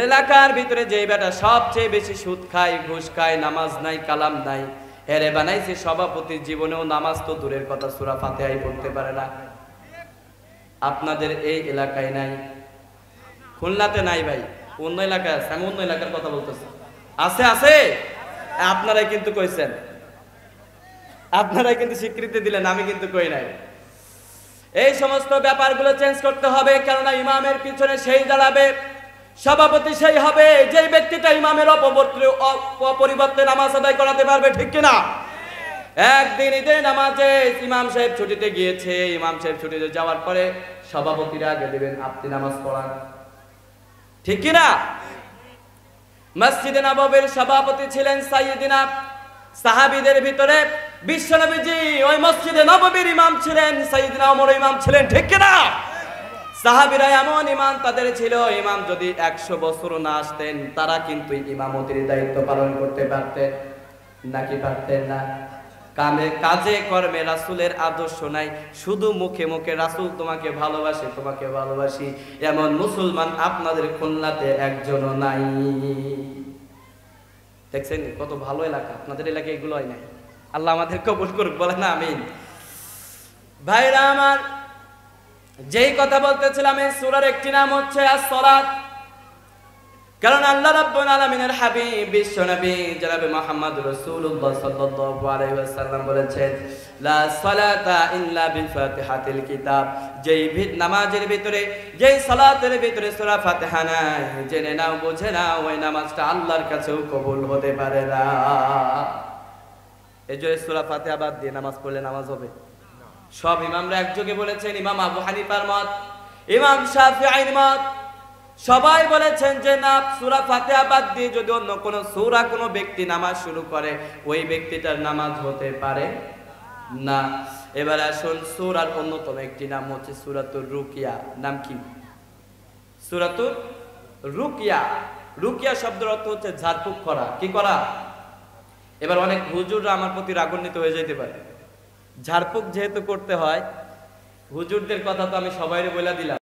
এলাকার ভিতরে যে বেটা সবচেয়ে বেশি সুদ খায়, ঘুষ খায়, নামাজ নাই, কালাম নাই, হেরে বানাইছে সভাপতি। জীবনেও নামাজ তো দূরের কথা, সূরা ফাতিহাই পড়তে পারে না। আপনাদের এই এলাকায় নাই, খুলনাতে নাই ভাই, অন্য এলাকায় আছে। আমি অন্য এলাকার কথা বলতেছি। আছে আছে, আপনারাই কিন্তু কইছেন, আপনারাই কিন্তু স্বীকৃতি দিলেন, আমি কিন্তু কই নাই। এই সমস্ত ব্যাপারগুলো চেঞ্জ করতে হবে, কেননা ইমামের পিছনে সেই দাঁড়াবে, সভাপতি সেই হবে যে ব্যক্তিটা ইমামের অপরিবর্তে নামাজ আদায় করাতে পারবে, ঠিক কিনা? একদিন ঈদের নামাজে ইমাম সাহেব ছুটিতে গিয়েছে, ইমাম সাহেব ছুটিতে যাওয়ার পরে সভাপতিরা আগে দেবেন, আপনি নামাজ পড়ান, ঠিক কিনা? মসজিদে নববীর সভাপতি ছিলেন সাইয়েদিনা, সাহাবীদের ভিতরে বিশ্বনবীজি ওই মসজিদে নববীর ইমাম ছিলেন, সাইয়েদিনা ওমর ইমাম ছিলেন, ঠিক কিনা? সাহাবীরা এমন ইমাম তাদের ছিল, ইমাম যদি 100 বছর না আসতেন তারা কিন্তু ইমামতির দায়িত্ব পালন করতে পারতেন, নাকি পারতেন না? কাজে কর্মে রাসূলের আদর্শ নাই, শুধু মুখে মুখে রাসূল তোমাকে ভালোবাসে, তোমাকে ভালোবাসি, এমন মুসলমান আপনাদের খুলনাতে একজনও নাই। দেখছেন কত ভালো এলাকা, আপনাদের এলাকায় এগুলো হয় নাই। আল্লাহ আমাদের কবুল করুক, বলে না আমিন। ভাইরা আমার, যেই কথা বলতেছিলাম, এই সূরার একটি নাম হচ্ছে আস-সালাত। কারণ আল্লাহ রাব্বুল আলামিনের হাবিব বিশ্বনবী জনাব মুহাম্মদ রাসূলুল্লাহ সাল্লাল্লাহু আলাইহি ওয়াসাল্লাম বলেছেন, লা সালাতা ইল্লা বিল ফাতিহাতিল কিতাব। যেই নামাজের ভিতরে, যেই সালাতের ভিতরে সূরা ফাতিহা নাই, জেনে নাও, বুঝে নাও, ওই নামাজটা আল্লাহর কাছেও কবুল হতে পারে না। এই যে সূরা ফাতিহা বাদ দিয়ে নামাজ পড়লে নামাজ হবে? সব ইমামরা একযোগে বলেছেন, ইমাম আবু হানিফার মত, ইমাম শাফিঈর মত, সবাই বলেছেন যে না, সূরা ফাতিহা বাদ দিয়ে যদি অন্য কোন সূরা কোনো ব্যক্তি নামাজ শুরু করে, ওই ব্যক্তিটার নামাজ হতে পারে না। এবার আসুন, সূরার অন্যতম একটি নাম হচ্ছে সূরাতুর রুকিয়া। নাম কি? সূরাতুর রুকিয়া। রুকিয়া শব্দের অর্থ হচ্ছে ঝাড়ফুঁক করা। কি করা? এবার অনেক হুজুররা আমার প্রতি রাগান্বিত হয়ে যেতে পারে। ঝাড়ফুঁক যেহেতু করতে হয়, হুজুরদের কথা তো আমি সবাইরে বলে দিলাম।